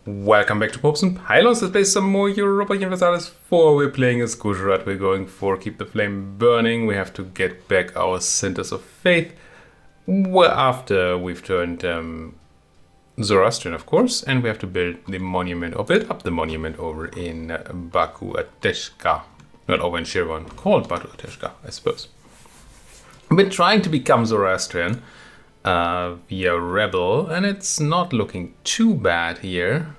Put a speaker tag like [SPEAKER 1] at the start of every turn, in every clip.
[SPEAKER 1] Welcome back to Popes and Pylons. Let's play some more Europa Universalis IV. We're playing as Gujarat. We're going for Keep the Flame Burning. We have to get back our centers of faith. Well, after we've turned Zoroastrian, of course, and we have to build the monument, or build up the monument over in Baku Ateshka. Not over in Shirvan, called Baku Ateshka, I suppose. I've been trying to become Zoroastrian via Rebel, and it's not looking too bad here.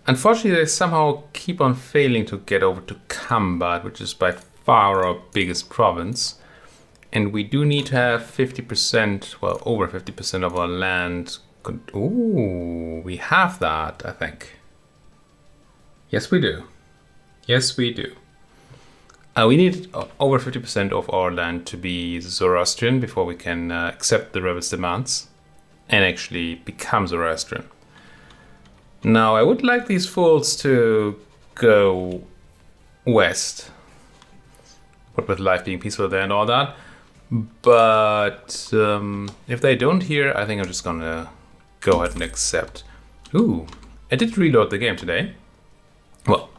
[SPEAKER 1] Unfortunately, they somehow keep on failing to get over to Kambat, which is by far our biggest province. And we do need to have 50%, well, over 50% of our land. Ooh, we have that, I think. Yes, we do. Yes, we do. We need over 50% of our land to be Zoroastrian before we can accept the rebels' demands and actually become Zoroastrian. Now, I would like these fools to go west, what with life being peaceful there and all that. But if they don't here, I think I'm just gonna go ahead and accept. Ooh, I did reload the game today. Well,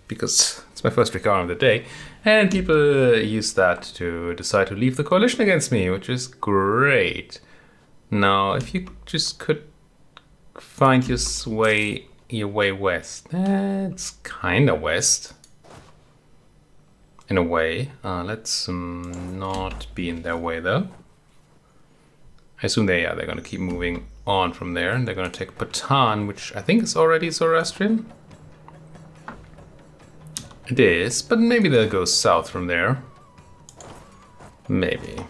[SPEAKER 1] because it's my first recount of the day, and people use that to decide to leave the coalition against me, which is great. Now, if you just could find your way west. It's kind of west, in a way. Let's not be in their way, though. I assume they're going to keep moving on from there, and they're going to take Patan, which I think is already Zoroastrian. It is, but maybe they'll go south from there. Maybe.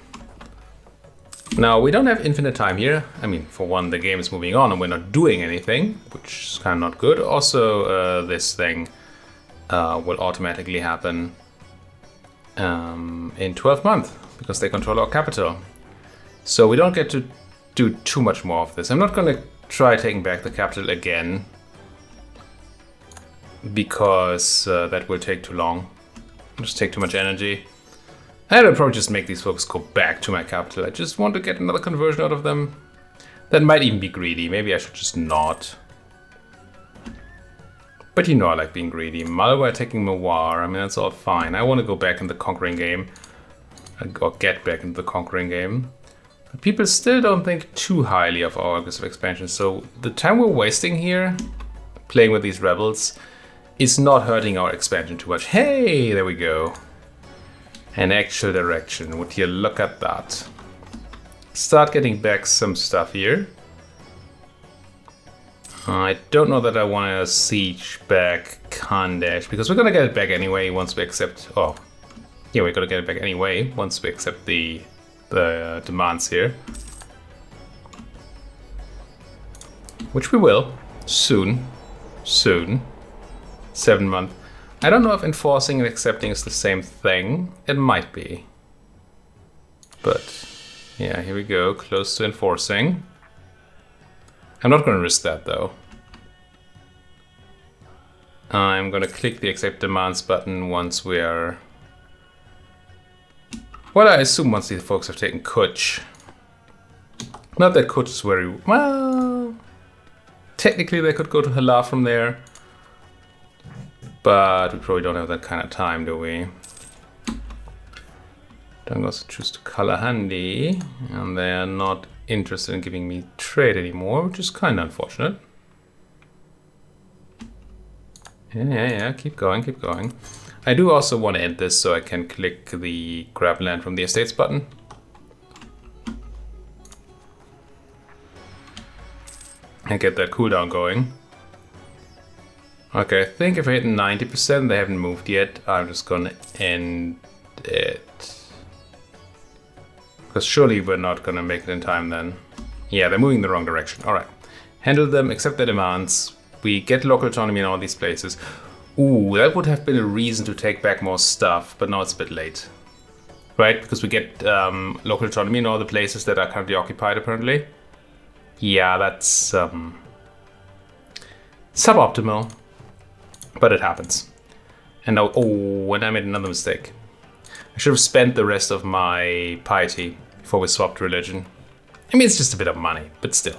[SPEAKER 1] Now, we don't have infinite time here. I mean, for one, the game is moving on and we're not doing anything, which is kind of not good. Also, this thing will automatically happen in 12 months because they control our capital. So we don't get to do too much more of this. I'm not going to try taking back the capital again, because that will take too long. It'll just take too much energy. And I'll probably just make these folks go back to my capital. I just want to get another conversion out of them. That might even be greedy. Maybe I should just not. But you know I like being greedy. Malware taking Mawar. I mean, that's all fine. I want to go back in the conquering game. Or get back into the conquering game. But people still don't think too highly of our aggressive expansion. So the time we're wasting here, playing with these rebels, is not hurting our expansion too much. Hey, there we go. An actual direction. Would you look at that? Start getting back some stuff here. I don't know that I want to siege back Khandesh, because we're going to get it back anyway once we accept... Oh, yeah, we're going to get it back anyway once we accept the demands here. Which we will. Soon. Soon. 7 months. I don't know if enforcing and accepting is the same thing. It might be. But yeah, here we go. Close to enforcing. I'm not going to risk that though. I'm going to click the accept demands button once we are... Well, I assume once these folks have taken Kuch. Not that Kuch is very... Well... Technically they could go to Hala from there. But we probably don't have that kind of time, do we? Dangos choose to Kalahandi, and they are not interested in giving me trade anymore, which is kind of unfortunate. Yeah, keep going, keep going. I do also want to end this so I can click the grab land from the estates button. And get that cooldown going. Okay, I think if I hit 90%, they haven't moved yet. I'm just gonna end it. Because surely we're not gonna make it in time then. Yeah, they're moving in the wrong direction. Alright. Handle them, accept their demands. We get local autonomy in all these places. Ooh, that would have been a reason to take back more stuff, but now it's a bit late. Right? Because we get local autonomy in all the places that are currently occupied, apparently. Yeah, that's suboptimal. But it happens. And now, oh, and I made another mistake. I should have spent the rest of my piety before we swapped religion. I mean, it's just a bit of money, but still.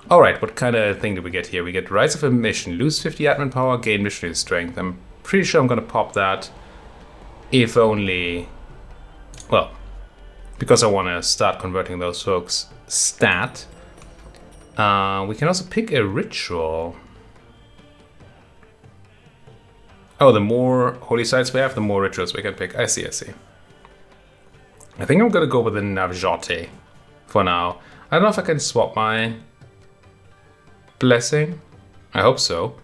[SPEAKER 1] Alright, what kind of thing do we get here? We get Rise of a Mission, lose 50 admin power, gain missionary strength. I'm pretty sure I'm gonna pop that, if only, well, because I want to start converting those folks stat. We can also pick a ritual. Oh, the more holy sites we have, the more rituals we can pick. I see, I see. I think I'm gonna go with the Navjote for now. I don't know if I can swap my blessing. I hope so.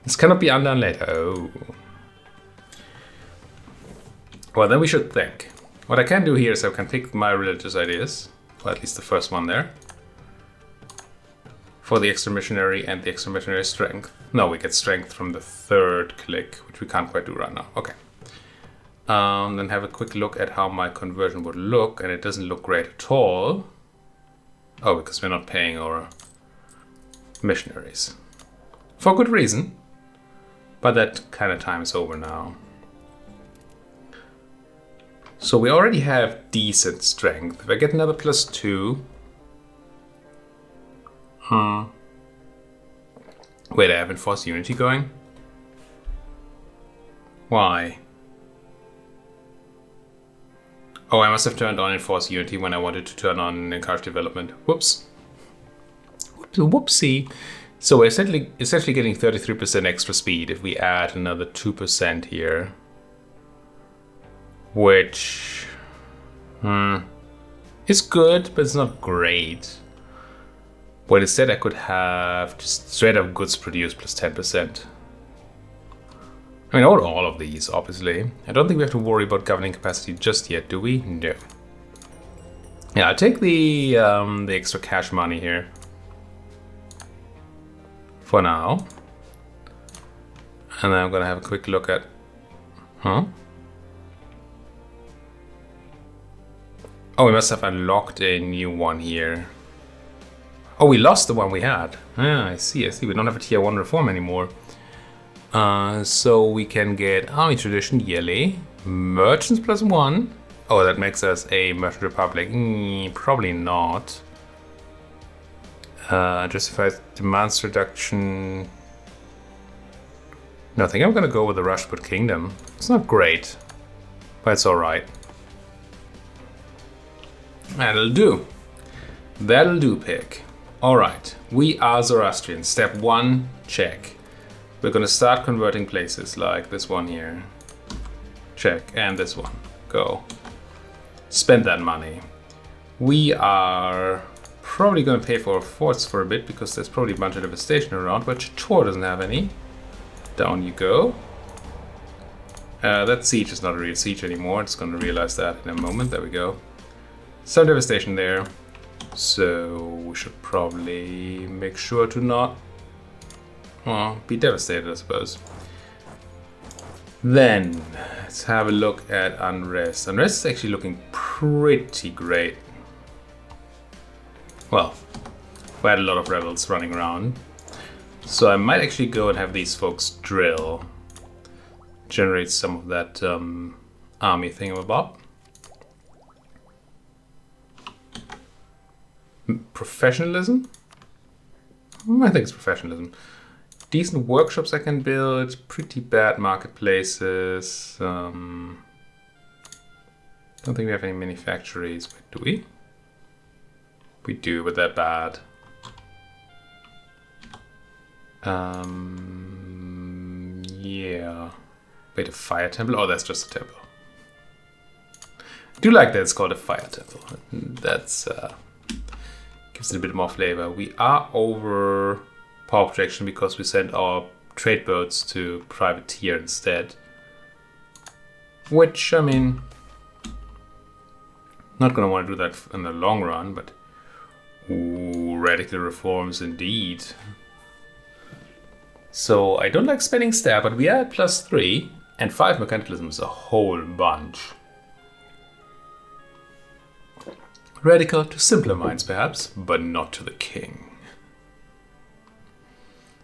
[SPEAKER 1] This cannot be undone later. Oh. Well, then we should think. What I can do here is I can pick my religious ideas, or at least the first one there, for the extra missionary and the extra missionary strength. No, we get strength from the third click, which we can't quite do right now. Okay. Then have a quick look at how my conversion would look, and it doesn't look great at all. Oh, because we're not paying our missionaries. For good reason. But that kind of time is over now. So we already have decent strength. If I get another +2... Wait, I have Enforced Unity going? Why? Oh, I must have turned on Enforced Unity when I wanted to turn on Encourage Development. Whoops. Whoopsie. So we're essentially getting 33% extra speed if we add another 2% here. Which... is good, but it's not great. Well, instead I could have just straight up goods produced plus 10%. I mean, all of these, obviously. I don't think we have to worry about governing capacity just yet, do we? No. Yeah, I'll take the extra cash money here. For now. And then I'm gonna have a quick look at... Huh? Oh, we must have unlocked a new one here. Oh, we lost the one we had. Ah, I see. We don't have a tier 1 reform anymore. So we can get Army Tradition yearly. Merchants +1. Oh, that makes us a Merchant Republic. Probably not. Justified demands reduction. No, I think I'm gonna go with the Rajput Kingdom. It's not great, but it's alright. That'll do. That'll do, pig. Alright, we are Zoroastrian. Step 1, check. We're gonna start converting places like this one here. Check, and this one. Go. Spend that money. We are probably gonna pay for forts for a bit because there's probably a bunch of devastation around, but Tor doesn't have any. Down you go. That siege is not a real siege anymore. It's gonna realize that in a moment. There we go. Some devastation there. So we should probably make sure to not be devastated, I suppose. Then let's have a look at unrest. Unrest is actually looking pretty great. Well, we had a lot of rebels running around. So I might actually go and have these folks drill. Generate some of that army thingamabob. Professionalism? I think it's professionalism. Decent workshops I can build. Pretty bad marketplaces. Don't think we have any manufactories. Wait, do we? We do, but they're bad. Yeah. Wait, a fire temple? Oh, that's just a temple. I do like that it's called a fire temple. That's gives it a bit more flavor. We are over power projection because we sent our trade boats to privateer instead. Which, I mean, not gonna want to do that in the long run, but ooh, radical reforms indeed. So I don't like spending stab, but we are at +3 and 5 mercantilism is a whole bunch. Radical to simpler minds, perhaps, but not to the king.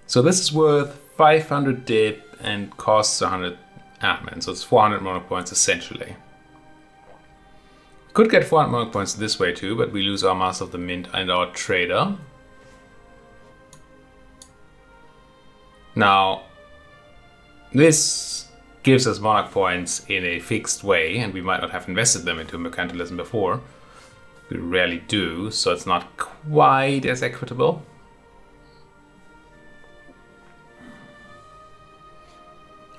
[SPEAKER 1] So this is worth 500 dip and costs 100 admin, so it's 400 mono points essentially. Could get 400 monarch points this way too, but we lose our Master of the Mint and our Trader. Now, this gives us monarch points in a fixed way, and we might not have invested them into mercantilism before. We rarely do, so it's not quite as equitable.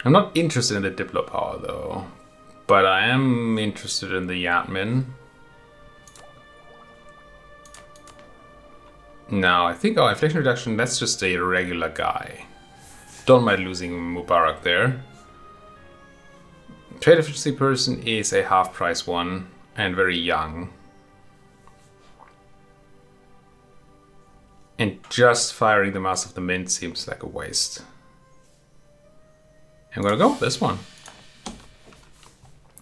[SPEAKER 1] I'm not interested in the Diplo power though, but I am interested in the admin. Now, I think our inflation reduction, that's just a regular guy. Don't mind losing Mubarak there. Trade efficiency person is a half price one and very young. And just firing the Master of the Mint seems like a waste. I'm gonna go with this one.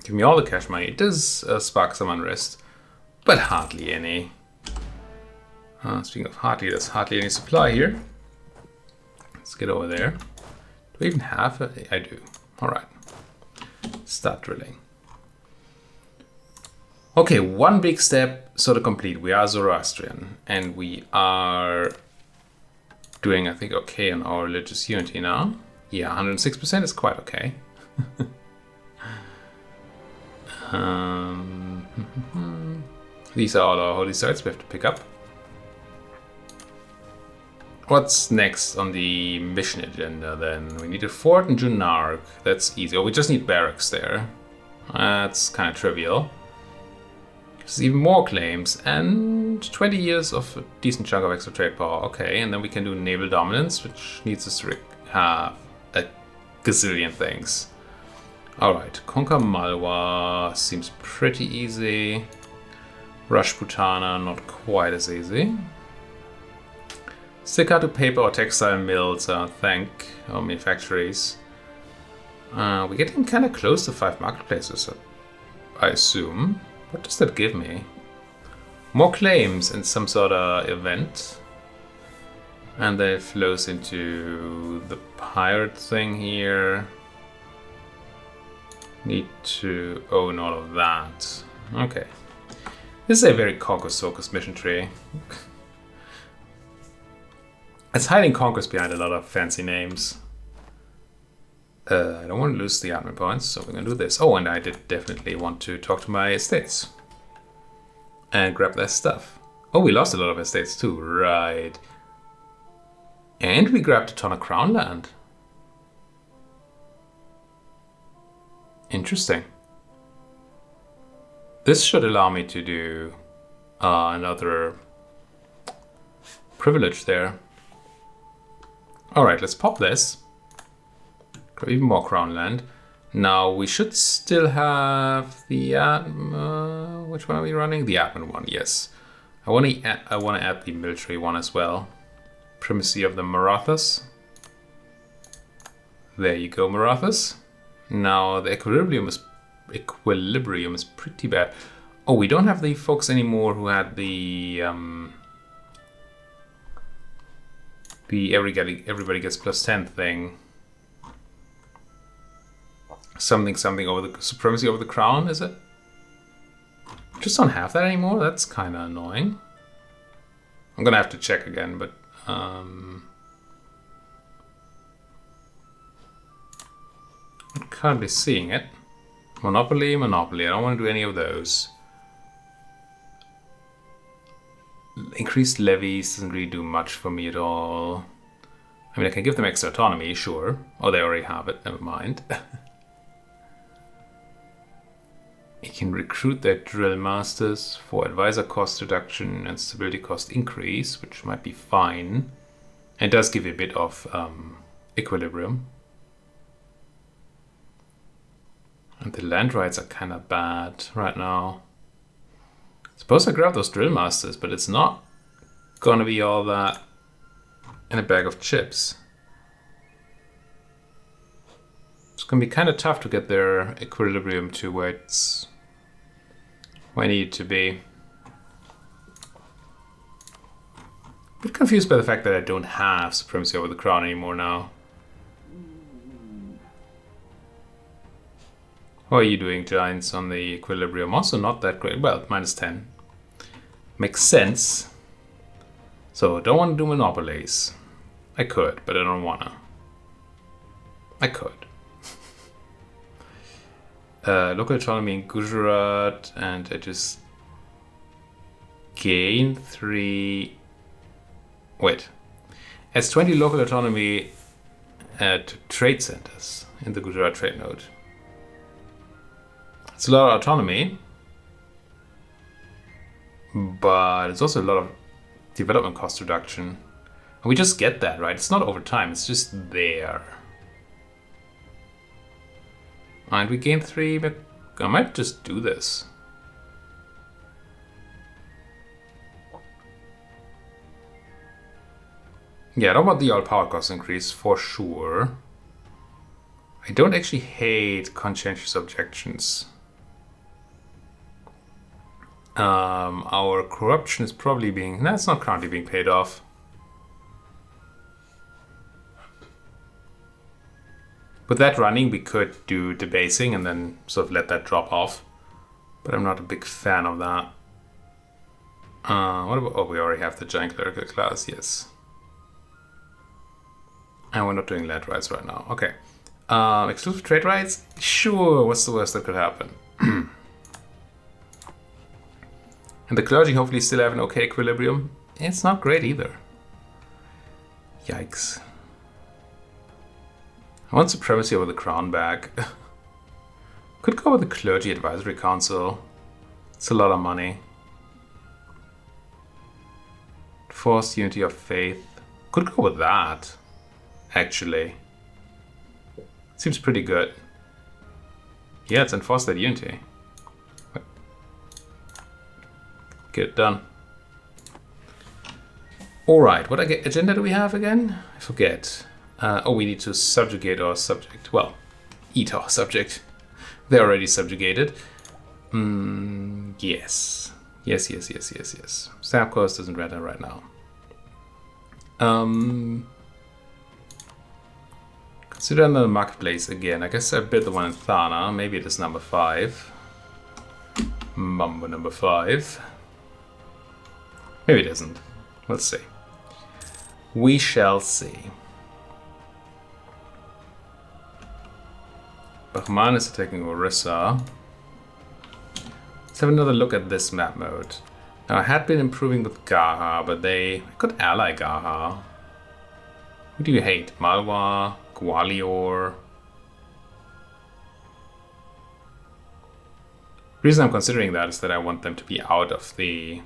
[SPEAKER 1] Give me all the cash money. It does spark some unrest, but hardly any. Speaking of hardly, there's hardly any supply here. Let's get over there. Do I even have it? I do. Alright. Start drilling. Okay, one big step sort of complete. We are Zoroastrian, and we are doing, I think, okay on our religious unity now. Yeah, 106% is quite okay. These are all our holy sites we have to pick up. What's next on the mission agenda then? We need a fort in Junark. That's easy. Oh, we just need barracks there. That's kind of trivial. There's even more claims and 20 years of a decent chunk of extra trade power. Okay, and then we can do naval dominance, which needs us to have a gazillion things. Alright, conquer Malwa seems pretty easy. Rashputana, not quite as easy. Staccato paper or textile mills, manufactories. We're getting kind of close to 5 marketplaces, I assume. What does that give me? More claims in some sort of event. And then it flows into the pirate thing here. Need to own all of that. Okay. This is a very Conquest-focused mission tree. It's hiding Conquest behind a lot of fancy names. I don't want to lose the admin points, so we're going to do this. Oh, and I did definitely want to talk to my estates. And grab their stuff. Oh, we lost a lot of estates too, right. And we grabbed a ton of crown land. Interesting. This should allow me to do another privilege there. Alright, let's pop this. Grab even more crown land. Now we should still have the which one are we running? The admin one, yes. I want to add the military one as well. Primacy of the Marathas. There you go, Marathas. Now the equilibrium is pretty bad. Oh, we don't have the folks anymore who had the everybody gets +10 thing. Something over the supremacy over the crown, is it? Just don't have that anymore. That's kind of annoying. I'm gonna have to check again, but I'm currently seeing it. Monopoly. I don't want to do any of those. Increased levies doesn't really do much for me at all. I mean, I can give them extra autonomy, sure. Oh, they already have it. Never mind. You can recruit their drill masters for advisor cost reduction and stability cost increase, which might be fine. It does give you a bit of equilibrium. And the land rights are kind of bad right now. Suppose I grab those drill masters, but it's not gonna be all that in a bag of chips. It's gonna be kind of tough to get their equilibrium to where I need it to be. A bit confused by the fact that I don't have supremacy over the crown anymore now. How are you doing, Giants, on the equilibrium? Also not that great. Well, -10. Makes sense. So, don't want to do monopolies. I could, but I don't wanna. I could. Local autonomy in Gujarat, and I just gain 3. Wait. It's 20 local autonomy at trade centers in the Gujarat trade node. It's a lot of autonomy, but it's also a lot of development cost reduction. And we just get that, right? It's not over time, it's just there. And we gain 3, but I might just do this. Yeah, I don't want the all power cost increase for sure. I don't actually hate conscientious objections. Our corruption is probably being... No, it's not currently being paid off. With that running, we could do debasing and then sort of let that drop off. But I'm not a big fan of that. What about... Oh, we already have the giant clerical class, yes. And we're not doing land rights right now. Okay. Exclusive trade rights? Sure, what's the worst that could happen? And the clergy hopefully still have an okay equilibrium. It's not great either. Yikes. I want supremacy over the crown back. Could go with the clergy advisory council. It's a lot of money. Forced unity of faith. Could go with that, actually. Seems pretty good. Yeah, let's enforce that unity. Get it done. Alright, what agenda do we have again? I forget. Oh, we need to subjugate our subject. Well, eat our subject. They're already subjugated. Yes. Yes. Stamp cost doesn't matter right now. Consider another marketplace again. I guess I built the one in Thana. Maybe it is number 5. Mambo number 5. Maybe it isn't. Let's see. We shall see. Bahman is attacking Orissa. Let's have another look at this map mode. Now, I had been improving with Gaha, but I could ally Gaha. Who do you hate? Malwa? Gwalior? The reason I'm considering that is that I want them to be out of the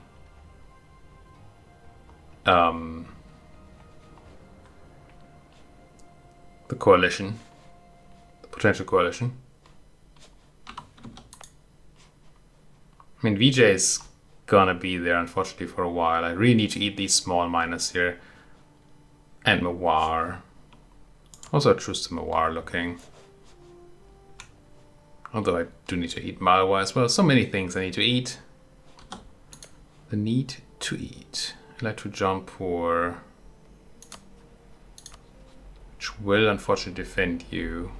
[SPEAKER 1] coalition, the potential coalition. I mean, VJ is gonna be there, unfortunately, for a while. I really need to eat these small miners here. And Mawar. Also, choose the Mawar looking. Although I do need to eat Malwa as well. So many things I need to eat. The need to eat. I'd like to jump for... which will unfortunately defend you.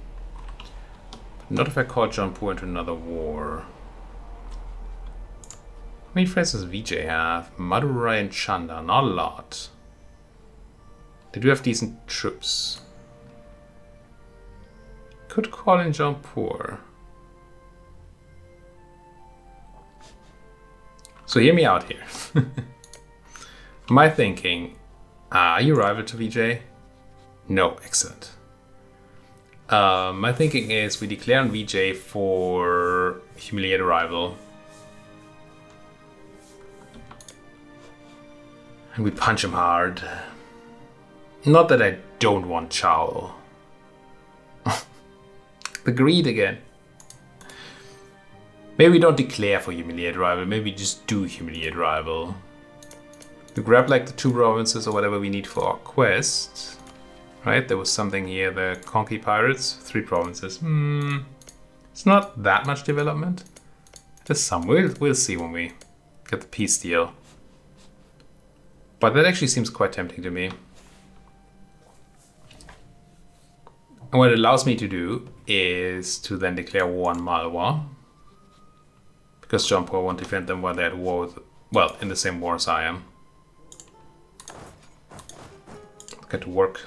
[SPEAKER 1] But not if I call Jampur into another war. How many friends does VJ have? Madurai and Chanda, not a lot. They do have decent troops. Could call in Jampur. So hear me out here. My thinking, are you rival to VJ? No, excellent. My thinking is we declare on VJ for humiliate a rival. And we punch him hard. Not that I don't want Chow. The greed again. Maybe we don't declare for humiliate rival, maybe we just do humiliate rival. We grab like the 2 provinces or whatever we need for our quest. Right, there was something here, the Conky Pirates, 3 provinces. It's not that much development. There's some, we'll see when we get the peace deal. But that actually seems quite tempting to me. And what it allows me to do is to then declare war on Malwa. Because Jampur won't defend them while they're at war with, well, in the same war as I am. Get to work.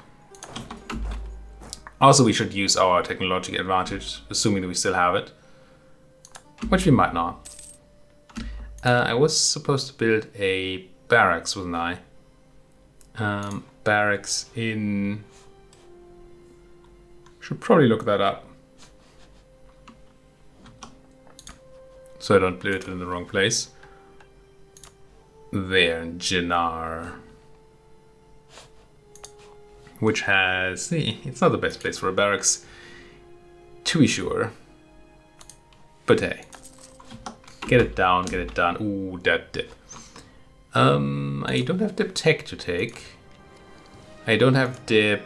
[SPEAKER 1] Also, we should use our technological advantage, assuming that we still have it. Which we might not. I was supposed to build a barracks, wasn't I? Barracks in... Should probably look that up. So I don't build it in the wrong place. There, in Jinar. Which has... See, it's not the best place for a barracks, to be sure. But hey. Get it down, get it done. Ooh, that dip. I don't have dip tech to take. I don't have dip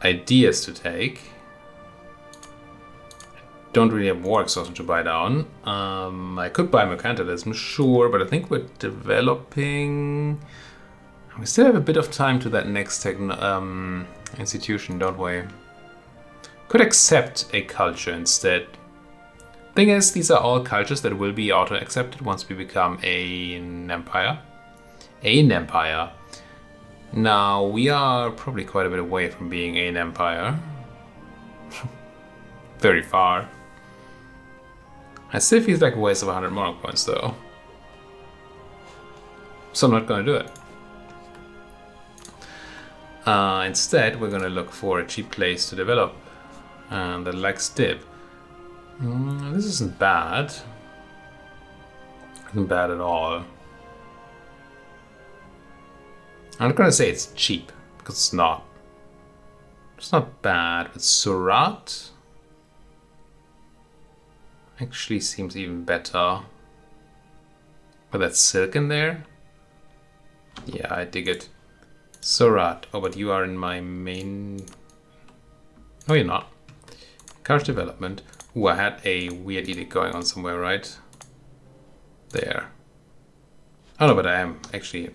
[SPEAKER 1] ideas to take. Don't really have war exhaustion to buy down. I could buy mercantilism, sure, but I think we're developing... We still have a bit of time to that next institution, don't we? Could accept a culture instead. Thing is, these are all cultures that will be auto-accepted once we become an empire. An empire. Now, we are probably quite a bit away from being an empire. Very far. It still feels like a waste of 100 moral points, though. So I'm not going to do it. Instead, we're going to look for a cheap place to develop that lacks dip. This isn't bad. Isn't bad at all. I'm not going to say it's cheap, because it's not. It's not bad, but Surat actually seems even better. But that silk in there? Yeah, I dig it. Surat. Oh, but you are in my main... No, you're not. Encourage development. Ooh, I had a weird edict going on somewhere, right? There. Oh no, but I am actually...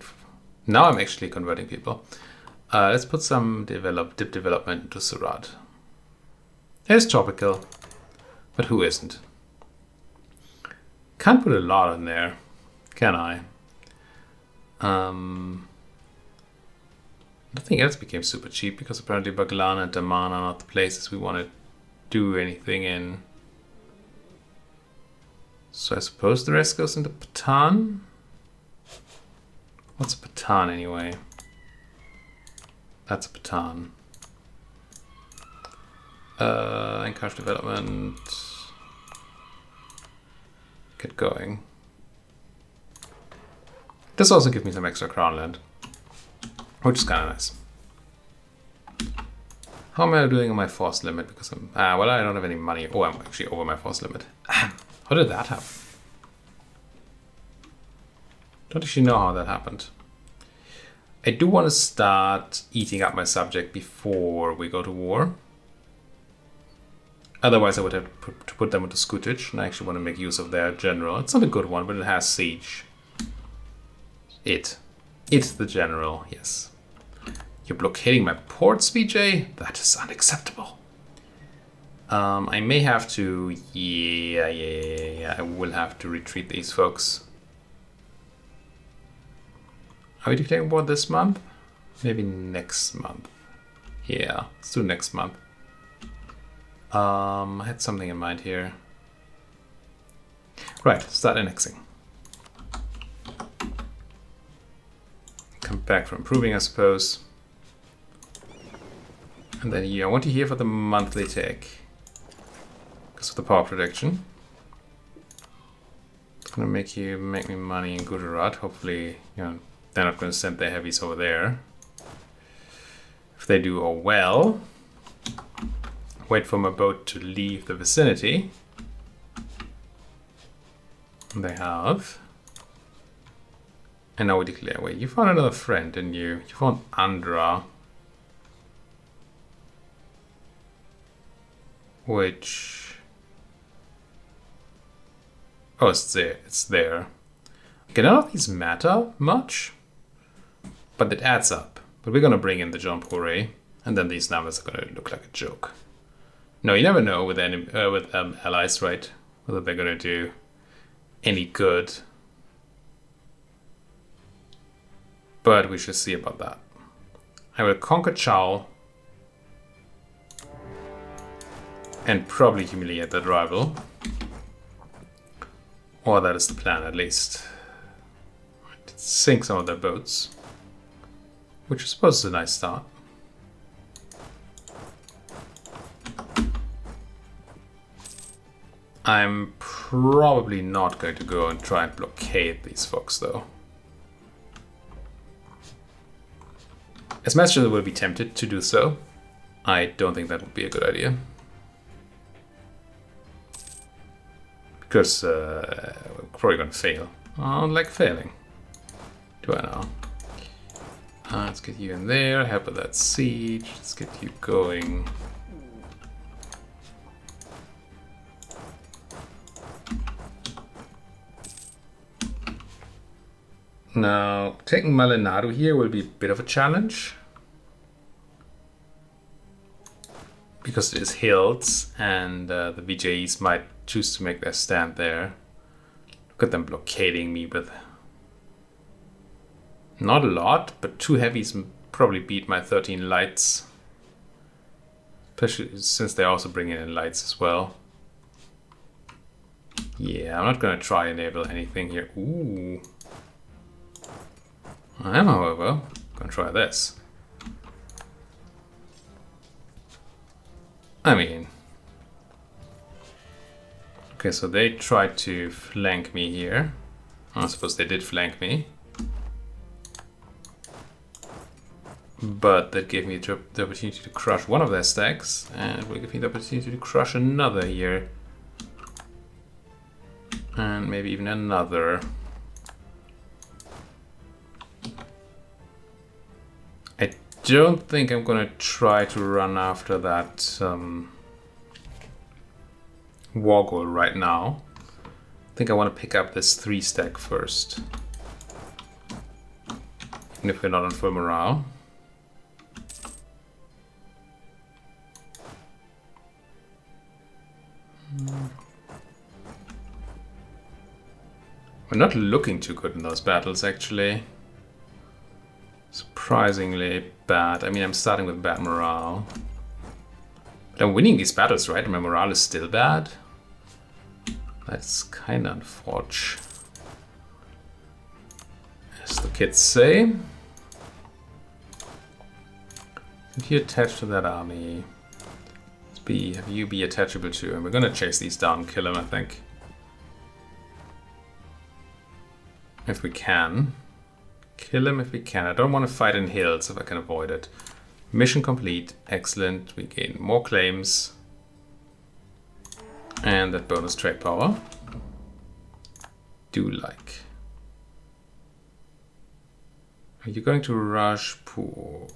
[SPEAKER 1] Now I'm actually converting people. Let's put some dip development into Surat. It's tropical. But who isn't? Can't put a lot in there, can I? Nothing else became super cheap because apparently Baglan and Daman are not the places we want to do anything in. So I suppose the rest goes into Patan? What's a Patan anyway? That's a Patan. Encourage development. Get going. This also gives me some extra crown land, which is kind of nice. How am I doing on my force limit? Because I'm... well, I don't have any money. Oh, I'm actually over my force limit. How did that happen? Don't actually know how that happened. I do want to start eating up my subject before we go to war. Otherwise, I would have to put them into scutage, and I actually want to make use of their general. It's not a good one, but it has siege. It's the general, yes. You're blockading my ports, VJ? That is unacceptable. I may have to... Yeah. I will have to retreat these folks. Are we declaring war this month? Maybe next month. Yeah, let's do next month. I had something in mind here. Right, start annexing. Come back for improving, I suppose. And then I want to hear for the monthly tech. Because of the power protection. It's gonna make me money in Gujarat. Hopefully, they're not gonna send their heavies over there. If they do, oh well. Wait for my boat to leave the vicinity. And they have. And now we declare. Wait, you found another friend, didn't you? You found Andhra. Which... Oh, it's there. It's there. Okay, none of these matter much. But it adds up. But we're gonna bring in the Jampur. And then these numbers are going to look like a joke. No, you never know with allies, right? Whether they're going to do any good. But we shall see about that. I will conquer Chow. And probably humiliate that rival. Or that is the plan, at least. Sink some of their boats. Which I suppose is a nice start. I'm probably not going to go and try and blockade these folks, though. As much as I will be tempted to do so, I don't think that would be a good idea. Because we're probably going to fail. I don't like failing. Do I know? Let's get you in there, help with that siege, let's get you going. Now, taking Malinado here will be a bit of a challenge. Because it is hills and the VJs might choose to make their stand there. Look at them blockading me with not a lot, but 2 heavies probably beat my 13 lights. Especially since they're also bringing in lights as well. Yeah, I'm not going to try and enable anything here. Ooh. I am, however, going to try this. I mean... Okay, so they tried to flank me here. I suppose they did flank me. But that gave me the opportunity to crush one of their stacks, and it will give me the opportunity to crush another here. And maybe even another. I don't think I'm gonna try to run after that war goal right now. I think I want to pick up this 3 stack first. Even if we're not on full morale. We're not looking too good in those battles, actually. Surprisingly bad. I mean, I'm starting with bad morale. But I'm winning these battles, right? My morale is still bad. That's kind of unfortunate. As the kids say. If you attach to that army, have you be attachable to, and we're gonna chase these down, kill them, I think. If we can. Kill him if we can. I don't want to fight in hills if I can avoid it. Mission complete. Excellent. We gain more claims. And that bonus trade power. Do like. Are you going to rush? Poor.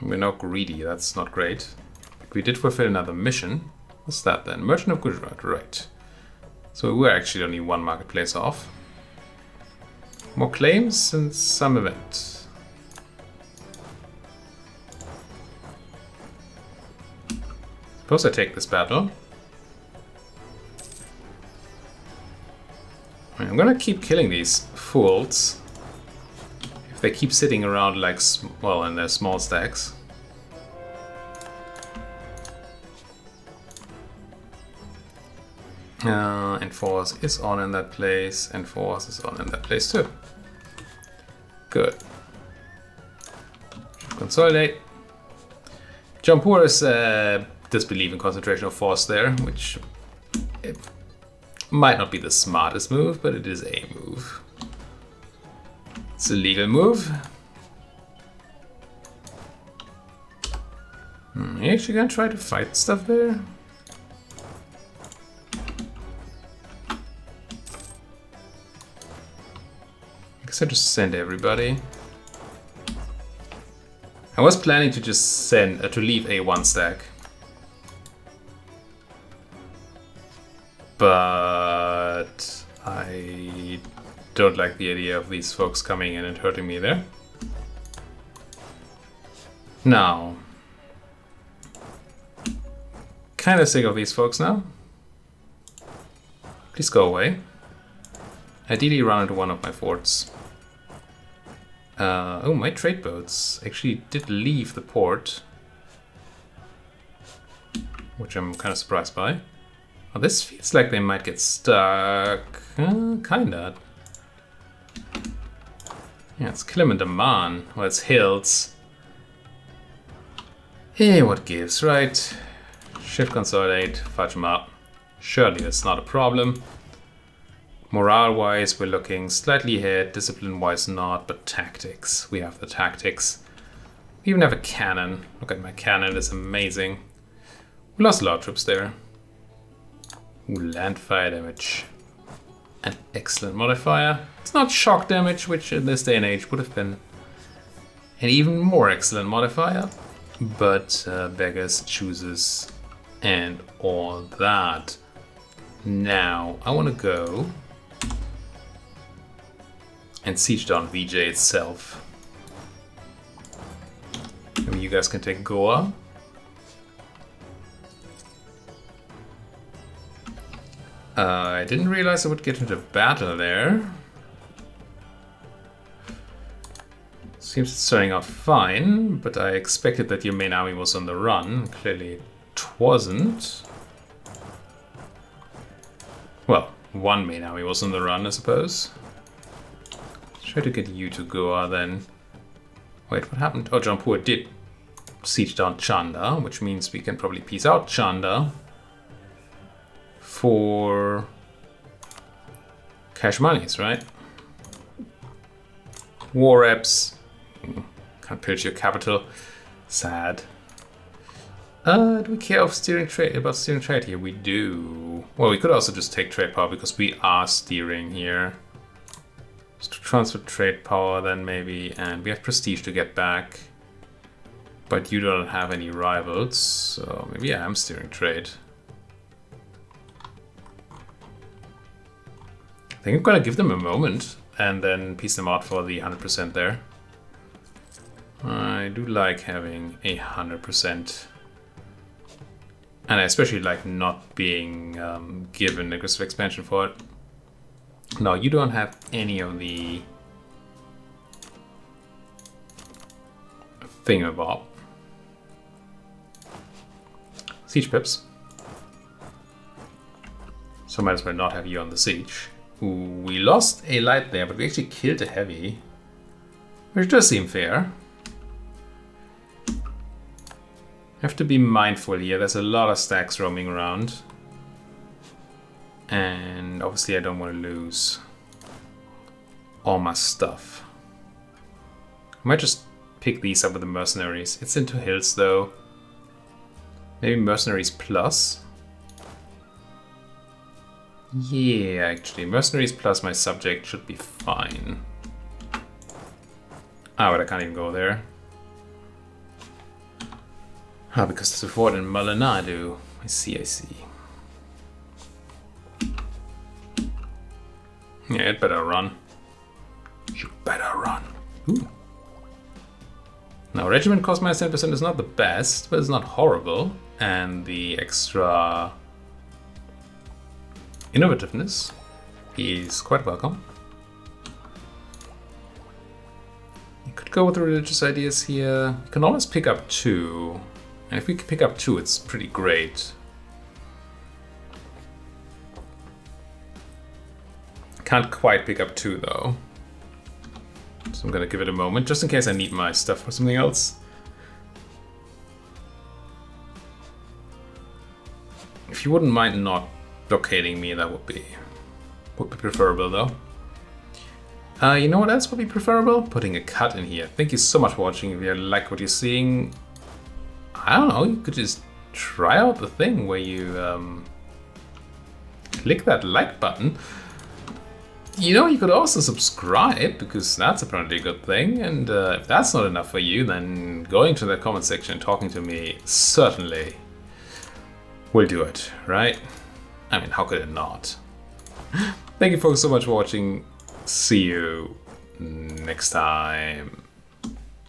[SPEAKER 1] We're not greedy. That's not great. But we did fulfill another mission. What's that then? Merchant of Gujarat. Right. So we're actually only 1 marketplace off. More claims and some event. Suppose I take this battle. I'm gonna keep killing these fools. If they keep sitting around like, well, in their small stacks. Enforce is on in that place. Enforce is on in that place too. Good. Consolidate. Jampur is disbelief in concentration of force there, which it might not be the smartest move, but it is a move. It's a legal move. You actually gonna try to fight stuff there? I just send everybody. I was planning to just send to leave a 1 stack, but I don't like the idea of these folks coming in and hurting me there. Now, kind of sick of these folks now. Please go away. Ideally run into one of my forts. Oh, my trade boats actually did leave the port, which I'm kind of surprised by. Oh, this feels like they might get stuck. Kinda. Yeah, it's Kilimandaman. Well, it's hills. Hey, what gives, right? Shift consolidate, fudge them up. Surely that's not a problem. Morale-wise, we're looking slightly ahead. Discipline-wise, not, but tactics. We have the tactics. We even have a cannon. Look at my cannon, it's amazing. We lost a lot of troops there. Ooh, land fire damage. An excellent modifier. It's not shock damage, which in this day and age would have been an even more excellent modifier. But beggars, chooses, and all that. Now, I want to go and siege down VJ itself. Maybe you guys can take Goa. I didn't realize I would get into battle there. Seems it's starting out fine, but I expected that your main army was on the run. Clearly it wasn't. Well, one main army was on the run, I suppose. Try to get you to Goa then. Wait, what happened? Oh, Jampur did siege down Chanda, which means we can probably peace out Chanda for cash monies, right? War reps. Can't pillage your capital. Sad. Do we care about steering trade here? We do. Well, we could also just take trade power because we are steering here. Just to transfer trade power then maybe, and we have prestige to get back. But you don't have any rivals, so maybe I am steering trade. I think I'm gonna give them a moment and then piece them out for the 100% there. I do like having 100%. And I especially like not being given aggressive expansion for it. No, you don't have any of the thingamabob. Siege pips. So might as well not have you on the siege. Ooh, we lost a light there, but we actually killed a heavy. Which does seem fair. Have to be mindful here. There's a lot of stacks roaming around. And obviously I don't want to lose all my stuff. I might just pick these up with the mercenaries. It's into hills though. Maybe mercenaries plus. Yeah, actually, mercenaries plus my subject should be fine. Ah, but I can't even go there. Ah, because there's a fort in Malanadu. I see, I see. Yeah, it better run. You better run. Ooh. Now, regiment cost minus 10% is not the best, but it's not horrible. And the extra innovativeness is quite welcome. You could go with the religious ideas here. You can always pick up 2. And if we can pick up 2, it's pretty great. Can't quite pick up 2 though. So I'm gonna give it a moment, just in case I need my stuff for something else. If you wouldn't mind not blockading me, that would be preferable though. You know what else would be preferable? Putting a cut in here. Thank you so much for watching. If you like what you're seeing, I don't know, you could just try out the thing where you click that like button. You know, you could also subscribe, because that's apparently a good thing. And if that's not enough for you, then going to the comment section and talking to me certainly will do it, right? I mean, how could it not? Thank you folks so much for watching. See you next time.